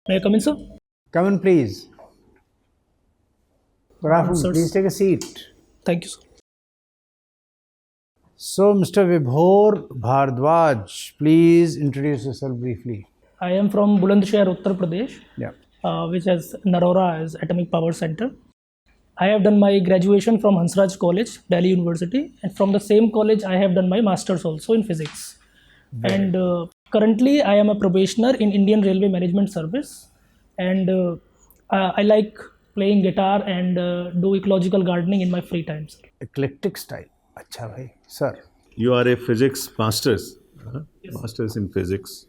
May I come in, sir? Come in, please. Good afternoon. Sirs. Please take a seat. Thank you, sir. So, Mr. Vibhor Bhardwaj, please introduce yourself briefly. I am from Bulandshahr, Uttar Pradesh, Yeah. which has Narora as Atomic Power Center. I have done my graduation from Hansraj College, Delhi University, and from the same college I have done my masters also in physics. And currently I am a probationer in Indian Railway Management Service, and I like playing guitar and do ecological gardening in my free time, sir. Eclectic style. Acha bhai. Sir. You are a physics master's, master's in physics,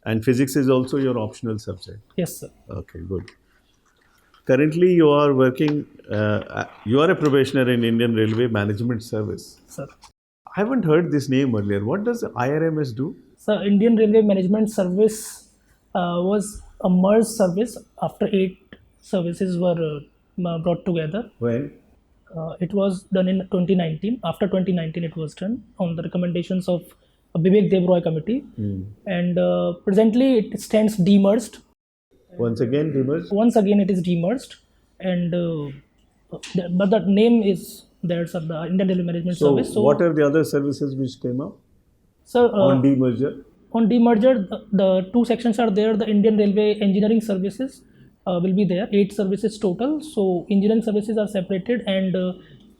and physics is also your optional subject. Yes, sir. Okay, good. Currently, you are working. You are a probationer in Indian Railway Management Service. Sir. I haven't heard this name earlier. What does IRMS do? So Indian Railway Management Service was a merged service after 8 services were brought together. When? It was done in 2019. After 2019, it was done on the recommendations of a Vivek Devroy committee. And presently, it stands demerged. Once again, demerged? Once again, it is demerged. And but the name is there, sir, the Indian Railway Management So, Service. So, what are the other services which came up sir, on demerger? on demerger, the 2 sections are there. The Indian Railway Engineering Services will be there, 8 services total. So engineering services are separated, and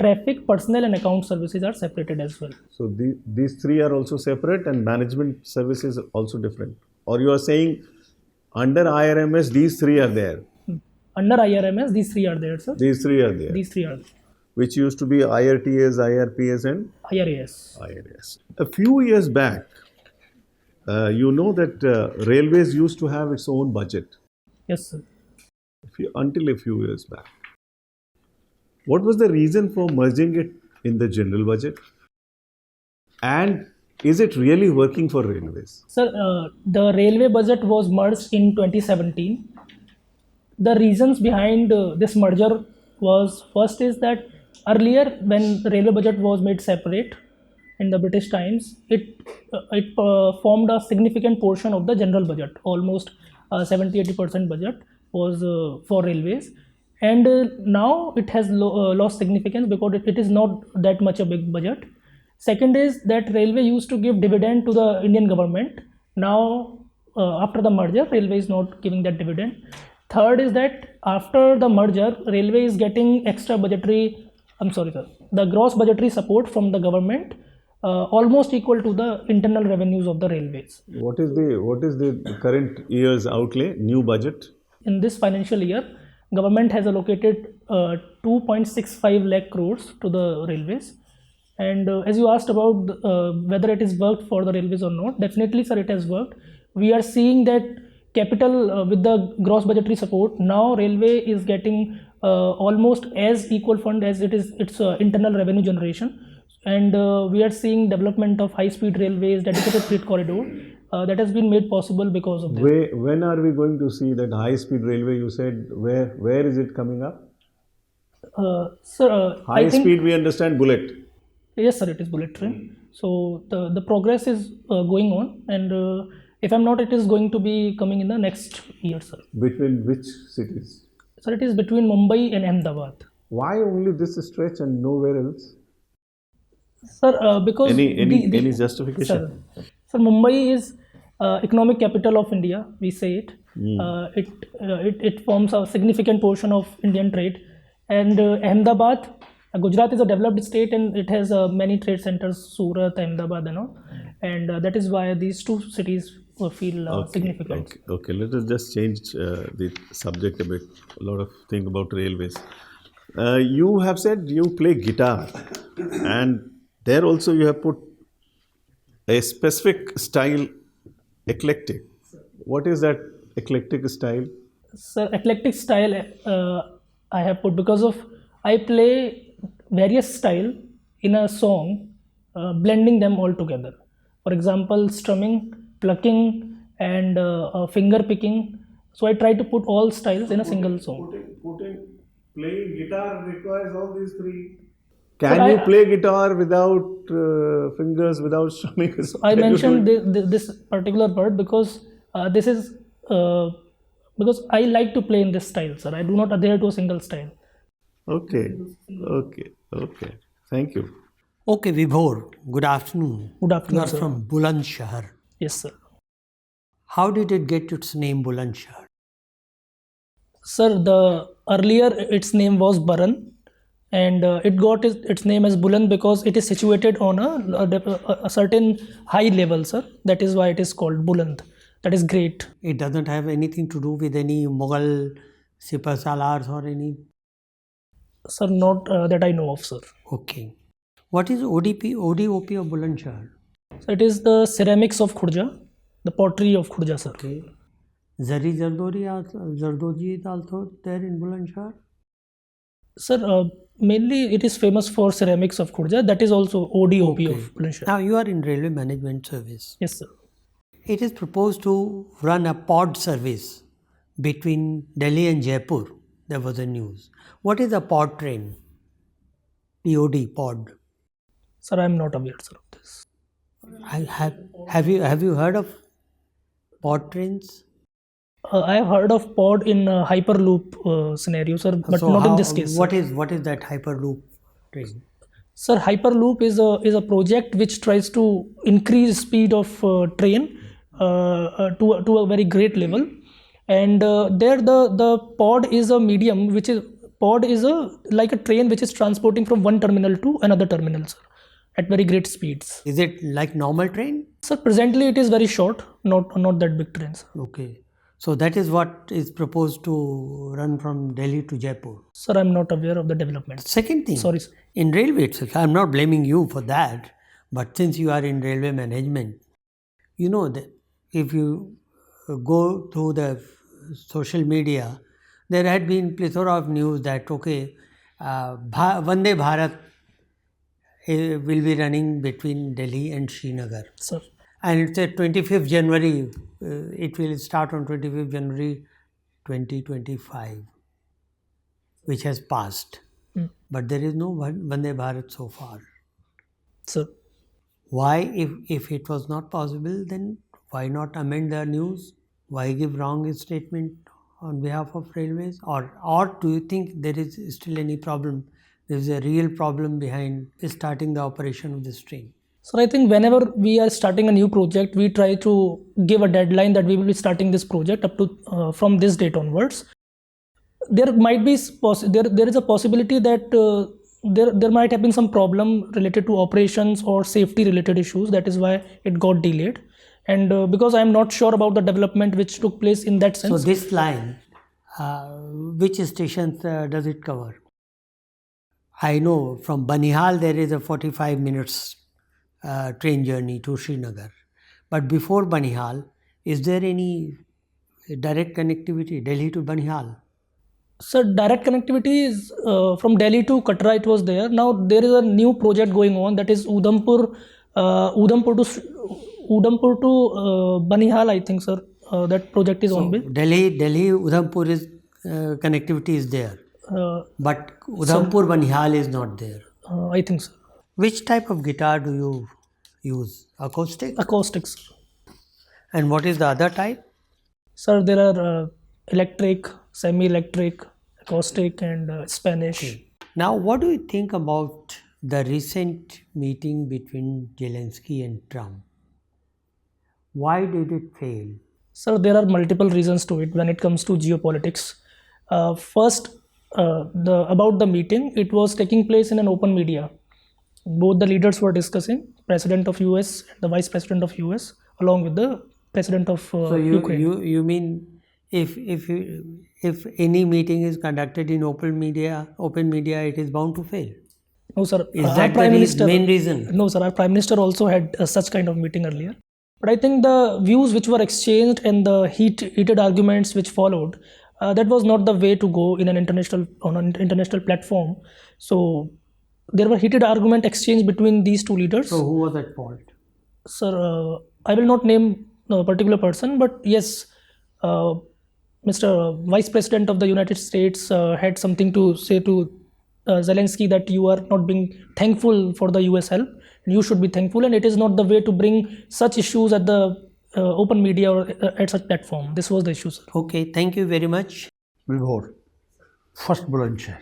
traffic, personnel and account services are separated as well. So these 3 are also separate, and management services also different. Or you are saying under IRMS these 3 are there? Under IRMS, these 3 are there, sir. These 3 are there. These 3 are there. Which used to be IRTS, IRPS and IRAS. IRS. A few years back, you know that railways used to have its own budget. Yes, sir. Until a few years back. What was the reason for merging it in the general budget? And is it really working for railways? Sir, the railway budget was merged in 2017. The reasons behind this merger was, first is that earlier when the railway budget was made separate in the British times, it formed a significant portion of the general budget. Almost 70-80% budget was for railways, and now it has lost significance because it is not that much a big budget. Second is that railway used to give dividend to the Indian government. Now after the merger, railway is not giving that dividend. Third is that after the merger, railway is getting extra budgetary, the gross budgetary support from the government, almost equal to the internal revenues of the railways. What is the current year's outlay, new budget? In this financial year, government has allocated 2.65 lakh crores to the railways. And as you asked about whether it is worked for the railways or not, definitely, sir, it has worked. We are seeing that capital with the gross budgetary support, now railway is getting almost as equal fund as its internal revenue generation. And we are seeing development of high-speed railways, dedicated freight corridor, that has been made possible because of this. When are we going to see that high-speed railway? You said where is it coming up? Sir, High speed, we understand bullet. Yes, sir, it is bullet train. So the progress is going on, and if I'm not, it is going to be coming in the next year, sir. Between which cities? Sir, it is between Mumbai and Ahmedabad. Why only this stretch and nowhere else? Sir, because any justification? Sir, Mumbai is economic capital of India. We say it. It forms a significant portion of Indian trade, and Ahmedabad, Gujarat is a developed state, and it has many trade centers, Surat, Ahmedabad, and all, and that is why these 2 cities feel significant. Okay. Let us just change the subject a bit. A lot of thing about railways. You have said you play guitar, and there also you have put a specific style, eclectic. What is that eclectic style? Sir, eclectic style I have put because of I play various style in a song, blending them all together. For example, strumming, plucking, and finger picking. So I try to put all styles in a single song. Playing guitar requires all these 3. Can you play guitar without fingers, without strumming? So I mentioned this particular word because this is because I like to play in this style, sir. I do not adhere to a single style. Okay, okay, okay. Thank you. Okay, Vibhor, good afternoon. Good You afternoon, are sir. from Bulandshahr. Yes, sir. How did it get its name Bulandshahr? Sir, the earlier its name was Baran, and it got its name as Buland because it is situated on a certain high level, sir. That is why it is called Buland. That is great. It doesn't have anything to do with any Mughal Sipah Salars or any. Sir, not that I know of, sir. Okay. What is ODOP of Bulandshahr? So it is the ceramics of Khurja, the pottery of Khurja, sir. Okay. Zardoji is also there in Bulandshahr? Sir, mainly it is famous for ceramics of Khurja. That is also ODOP Okay. of Bulandshahr. Now you are in Railway Management Service. Yes, sir. It is proposed to run a pod service between Delhi and Jaipur. There was a news. What is a pod train? POD, pod. Sir, I am not aware, sir, of this. Have you heard of pod trains? I have heard of pod in Hyperloop scenario, sir, but So not in how- this case. What is that Hyperloop train? Sir, Hyperloop is a project which tries to increase speed of train to a very great level, and there the pod is a medium which is like a train which is transporting from one terminal to another terminal, sir, at very great speeds. Is it like normal train? Sir, presently it is very short, not that big train, sir. Okay. So that is what is proposed to run from Delhi to Jaipur. Sir, I am not aware of the developments. Second thing, Sorry, sir. in railway itself, I am not blaming you for that, but since you are in railway management, you know that if you go through the social media, there had been plethora of news that okay, Vande Bharat will be running between Delhi and Srinagar. Sir. And it's at 25th January, it will start on 25th January 2025, which has passed. But there is no Vande Bharat so far. Sir. Why, if it was not possible, then why not amend the news? Why give wrong statement on behalf of railways? Or do you think there is still any problem? There is a real problem behind starting the operation of this train. So I think whenever we are starting a new project, we try to give a deadline that we will be starting this project up to from this date onwards. There might be there is a possibility that there might have been some problem related to operations or safety related issues. That is why it got delayed. And because I am not sure about the development which took place in that sense. So this line, which stations does it cover? I know from Banihal there is a 45 minutes train journey to Srinagar. But before Banihal, is there any direct connectivity, Delhi to Banihal? So direct connectivity is from Delhi to Katra. It was there. Now there is a new project going on, that is Udhampur to Banihal. I think, sir, that project is on. Delhi Udhampur is connectivity is there, but Udhampur Banihal is not there. I think, sir. Which type of guitar do you use? Acoustic? Acoustics. And what is the other type? Sir, there are electric, semi-electric, acoustic, and Spanish. Okay. Now, what do you think about the recent meeting between Zelensky and Trump? Why did it fail? Sir, there are multiple reasons to it when it comes to geopolitics. First, about the meeting, it was taking place in an open media. Both the leaders were discussing, President of US and the Vice President of US, along with the President of Ukraine. You mean if any meeting is conducted in open media, it is bound to fail? No, sir. Is that the main reason? No, sir. Our Prime Minister also had such kind of meeting earlier. But I think the views which were exchanged and the heated arguments which followed, that was not the way to go in an international platform. So there were heated argument exchanged between these two leaders. So who was at fault? Sir, I will not name a particular person, but yes, Mr. Vice President of the United States had something to say to Zelensky that you are not being thankful for the US help. You should be thankful, and it is not the way to bring such issues at the open media or at such platform. This was the issue, sir. Okay, thank you very much. Vibhor, first Bulandshahr.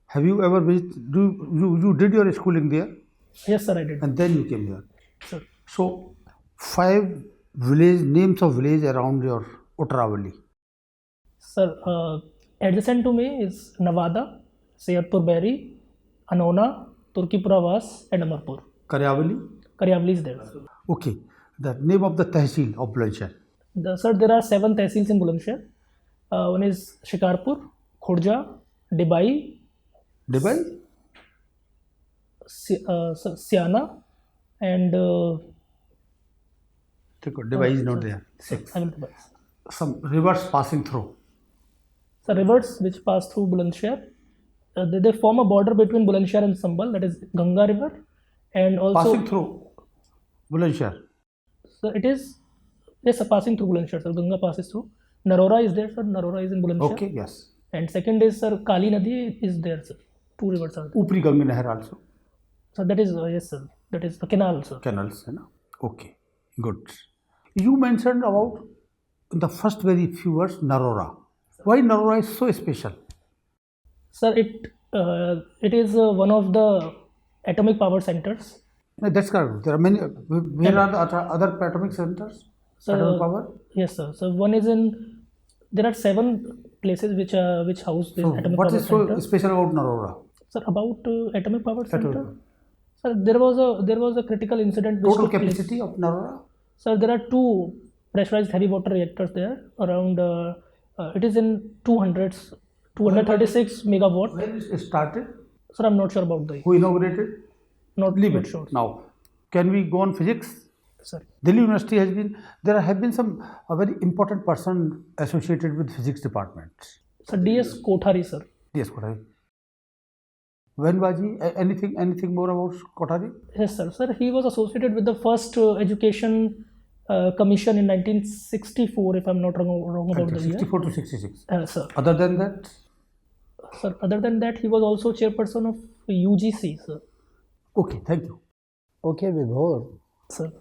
Have you ever visited? You did your schooling there, Yes, sir, I did. and then you came here. Sir. So, 5 names of village around your Uttaravali. Sir, adjacent to me is Nawada, Sayatpur Berry, Anona, Turkipura Vas, and Amarpur. Karyavali. Karyavali is there. Okay. The name of the Tehsil of Bulandshahr. Sir, there are 7 tehsils in Bulandshahr. One is Shikarpur, Khurja, Debai, Debai? Siana, and Debai is not there. I will provide. Some rivers passing through. So rivers which pass through Bulandshahr, they form a border between Bulandshahr and Sambal, that is Ganga River, and also Passing through Bulandshahr. so it is yes, passing through Bulandshahr. Sir, Ganga passes through. Narora is there, sir. Narora is in Bulandshahr. Okay, yes. And second is sir, Kali Nadi is there, sir. 2 rivers are there. Upri Ganga Nahar also. So that is yes, sir. That is the canal, sir. Canals, you know. Okay, good. You mentioned about in the first very few words Narora. Why Narora is so special? Sir, it is one of the atomic power centers. No, that's correct. There are many. Where are the other atomic centers? Sir, Atomic power. Yes, sir. So one is in. There are 7 places which house this So atomic what power is so center. special about Narora? Sir, about atomic power center. Atomic. Sir, there was a critical incident which Total took place. capacity of Narora? Sir, there are 2 pressurized heavy water reactors there. Around it is in 236 megawatt. When it started? Sir, I'm not sure about the. Who inaugurated? Not Leave not it. sure. Now, can we go on physics? Sir. Delhi University has been, there have been a very important person associated with physics department. Sir, DS Kothari, sir. Yes, Kothari. When was he? Anything more about Kothari? Yes, sir. Sir, he was associated with the first education commission in 1964, if I'm not wrong about the year. 64 to 66. Sir. Other than that? Sir, other than that, he was also chairperson of UGC, sir. Okay, thank you. Okay, Vibhor, Sir.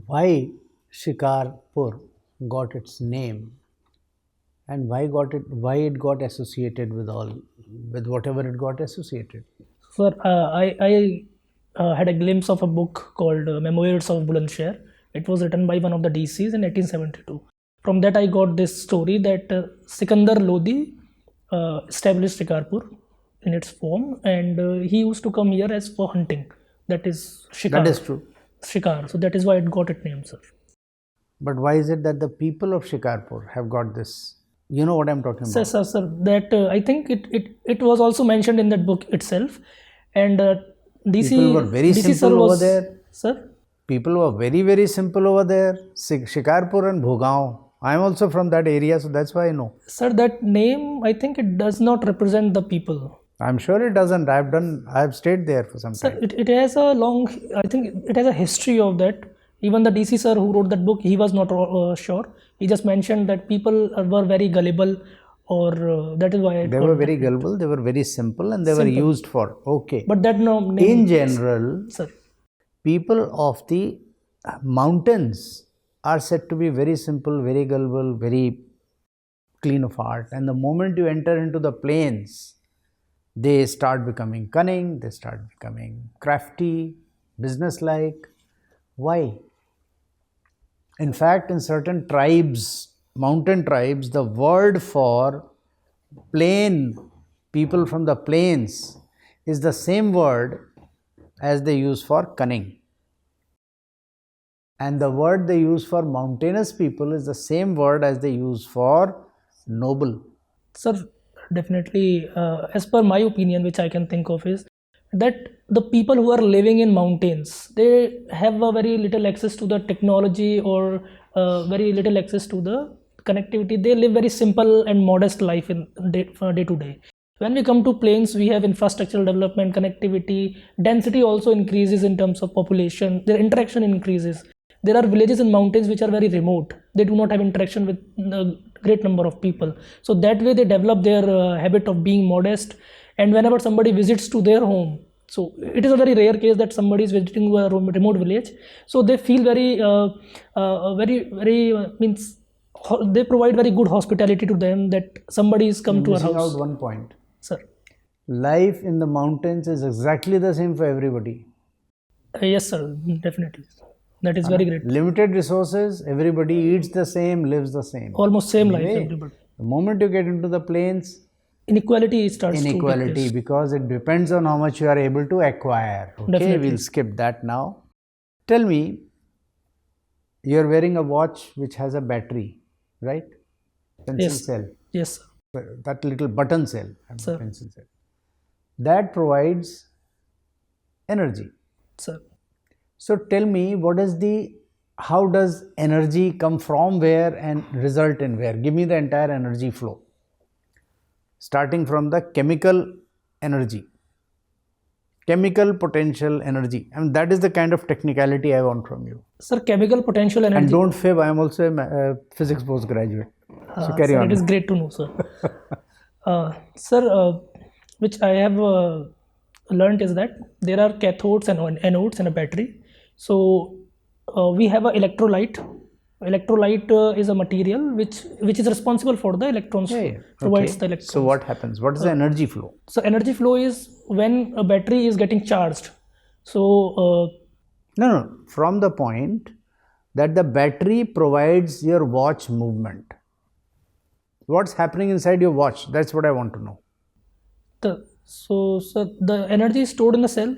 why Shikarpur got its name and why it got associated with whatever it got associated? Sir, I had a glimpse of a book called Memoirs of Bulandshahr. It was written by one of the DCs in 1872. From that, I got this story that Sikandar Lodi established Shikarpur in its form, and he used to come here as for hunting. That is Shikar. That is true. Shikar. So that is why it got its name, sir. But why is it that the people of Shikarpur have got this? You know what I'm talking Sir, about? sir, that I think it was also mentioned in that book itself, and DC People were very DC sir simple over was there. Sir. People were very, very simple over there. Shikarpur and Bhugaon. I'm also from that area, so that's why I know. Sir, that name, I think it does not represent the people. I'm sure it doesn't. I've stayed there for some Sir, time. it has a long, I think it has a history of that. Even the DC sir who wrote that book, he was not sure. He just mentioned that people were very gullible, or that is why They were very gullible, they were very simple, and they were used for. Okay. But that name, In general, sir, people of the mountains are said to be very simple, very gullible, very clean of heart. And the moment you enter into the plains, they start becoming cunning, they start becoming crafty, businesslike. Why? In fact, in certain tribes, mountain tribes, the word for plain, people from the plains, is the same word as they use for cunning. And the word they use for mountainous people is the same word as they use for noble. sir, definitely, as per my opinion, which I can think of, is that the people who are living in mountains, they have a very little access to the technology, or very little access to the connectivity. They live very simple and modest life in day to day. When we come to plains, we have infrastructural development, connectivity, density also increases in terms of population, their interaction increases. There are villages in mountains which are very remote. They do not have interaction with a great number of people. So that way they develop their habit of being modest, and whenever somebody visits to their home, So it is a very rare case that somebody is visiting a remote village. So they feel means they provide very good hospitality to them, that somebody is come to our Missing house. out one point. Sir. Life in the mountains is exactly the same for everybody. Yes, sir. Definitely. That is very great. Limited resources, everybody eats the same, lives the same. Almost same life, Anyway, everybody. the moment you get into the plains, Inequality starts to take inequality, place. because it depends on how much you are able to acquire. Okay, Definitely. we'll skip that now. Tell me, you're wearing a watch which has a battery, right? Pencil Yes. cell. Yes, sir. That little button cell, Sir. pencil cell. That provides energy. Sir. So tell me, how does energy come from where and result in where? Give me the entire energy flow. Starting from the chemical energy, chemical potential energy. I mean, that is the kind of technicality I want from you. Sir, chemical potential energy. And don't fib, I am also a physics postgraduate. So carry sir, on. it is great to know, sir. Sir, which I have learned is that there are cathodes and anodes in a battery. So we have an electrolyte. Electrolyte is a material which is responsible for the electrons. Provides the electrons. So what happens? What is the energy flow? So energy flow is when a battery is getting charged. So No, from the point that the battery provides your watch movement. What's happening inside your watch? That's what I want to know. So the energy is stored in the cell.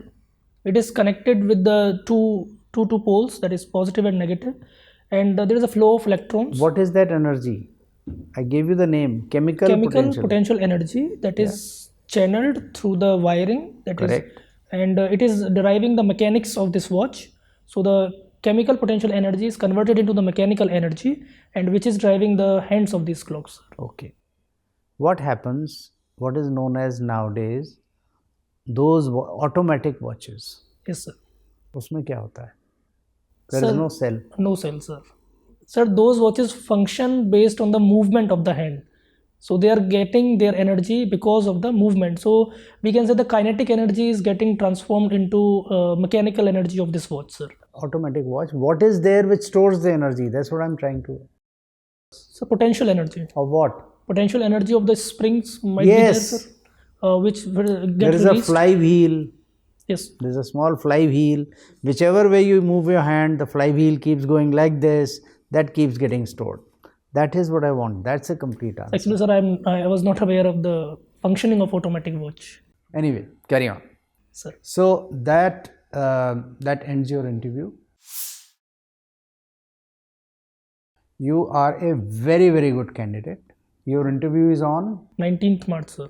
It is connected with the two poles, that is positive and negative, and there is a flow of electrons. What is that energy? I gave you the name, chemical potential energy that is channeled through the wiring. That is, Correct. and it is deriving the mechanics of this watch. So the chemical potential energy is converted into the mechanical energy, and which is driving the hands of these clocks. Okay. What happens? What is known as nowadays those automatic watches? Yes, sir. उसमें क्या होता है? There is no cell. No cell, sir. Sir, those watches function based on the movement of the hand. So they are getting their energy because of the movement. So we can say the kinetic energy is getting transformed into mechanical energy of this watch, sir. Automatic watch. What is there which stores the energy? That's what I'm trying to. So potential energy. Of what? Potential energy of the springs might be there, sir. Which will get There is released. a flywheel. Yes. There is a small flywheel. Whichever way you move your hand, the flywheel keeps going like this. That keeps getting stored. That is what I want. That's a complete answer. Actually, sir, I was not aware of the functioning of automatic watch. Anyway, carry on. Sir. So that ends your interview. You are a very, very good candidate. Your interview is on 19th March, sir.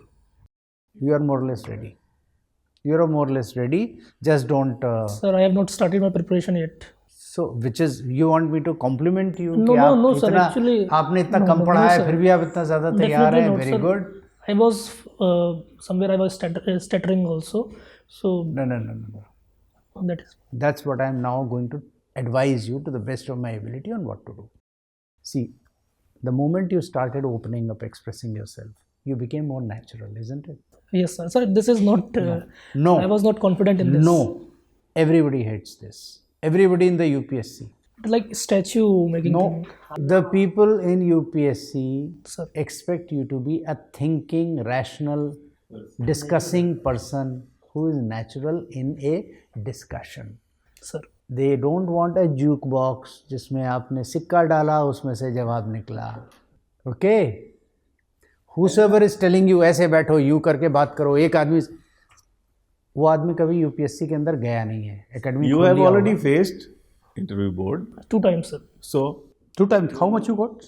You are more or less ready. You are more or less ready. Just don't. Sir, I have not started my preparation yet. So, which is you want me to compliment you? No, sir. Actually, आपने इतना कम पढ़ा है, फिर भी आप इतना ज़्यादा तैयार हैं. Very good. I was somewhere I was stuttering also. So No. That's what I am now going to advise you to the best of my ability on what to do. See, the moment you started opening up, expressing yourself, you became more natural, isn't it? Yes, sir. Sir, this is not. No. I was not confident in this. No. Everybody hates this. Everybody in the UPSC. Like statue making. No. The people in UPSC Sir. expect you to be a thinking, rational, discussing person who is natural in a discussion. Sir. They don't want a jukebox जिसमें आपने सिक्का डाला उसमें से जवाब निकला. Okay? Whosoever is telling you ऐसे बैठो यू करके बात करो, एक आदमी, वो आदमी कभी यूपीएससी के अंदर गया नहीं है. Academy You have already faced interview board. 2 times, sir. So 2 times. How much you got?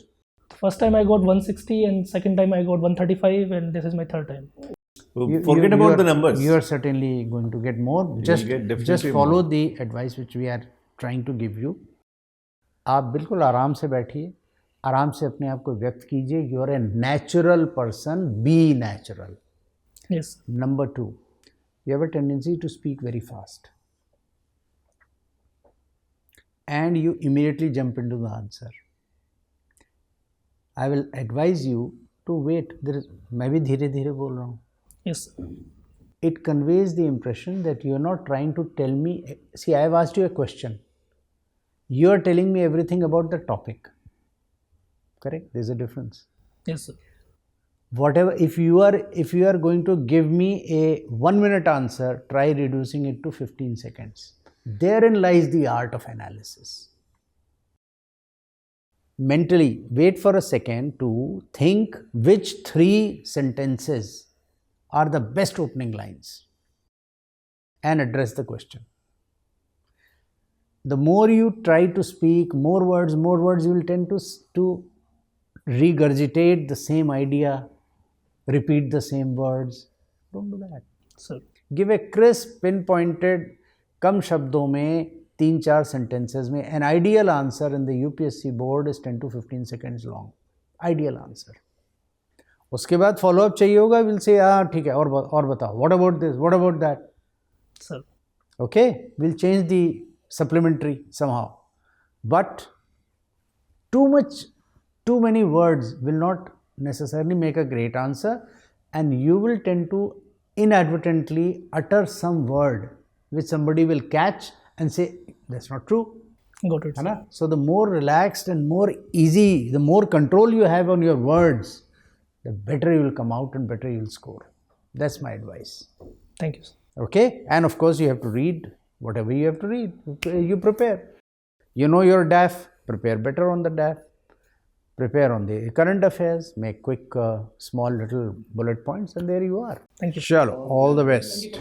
First time I got 160 and second time I got 135 and this is my third time. forget about the numbers. You are certainly going to get more. Just definitely follow the advice which we are trying to give you. आप बिल्कुल आराम से बैठिए, आराम से अपने आप को व्यक्त कीजिए. You are a natural person. Be natural. Yes. Number 2, you have a tendency to speak very fast. And you immediately jump into the answer. I will advise you to wait. मैं भी धीरे धीरे बोल रहा हूँ. Yes. it conveys the impression that you are not trying to tell me, see, I have asked you a question. You are telling me everything about the topic. Correct? There's a difference. Yes, sir. Whatever, if you are going to give me a 1 minute answer, try reducing it to 15 seconds. Therein lies the art of analysis. Mentally, wait for a second to think which 3 sentences are the best opening lines and address the question. The more you try to speak more words, you will tend to regurgitate the same idea, repeat the same words. Don't do that. Sir. Give a crisp, pinpointed, कम शब्दों में 3-4 sentences में an ideal answer in the UPSC board is 10 to 15 seconds long. Ideal answer. उसके बाद follow up चाहिए होगा, we'll say ठीक है और बताओ, what about this, what about that. Sir. Okay, we'll change the supplementary somehow. But too many words will not necessarily make a great answer, and you will tend to inadvertently utter some word which somebody will catch and say, that's not true. Got it, sir. So the more relaxed and more easy, the more control you have on your words, the better you will come out and better you will score. That's my advice. Thank you, sir. Okay, and of course you have to read whatever you have to read. You prepare. You know your DAF, prepare better on the DAF. Prepare on the current affairs, make quick, small little bullet points, and there you are. Thank you. Chalo, all the best.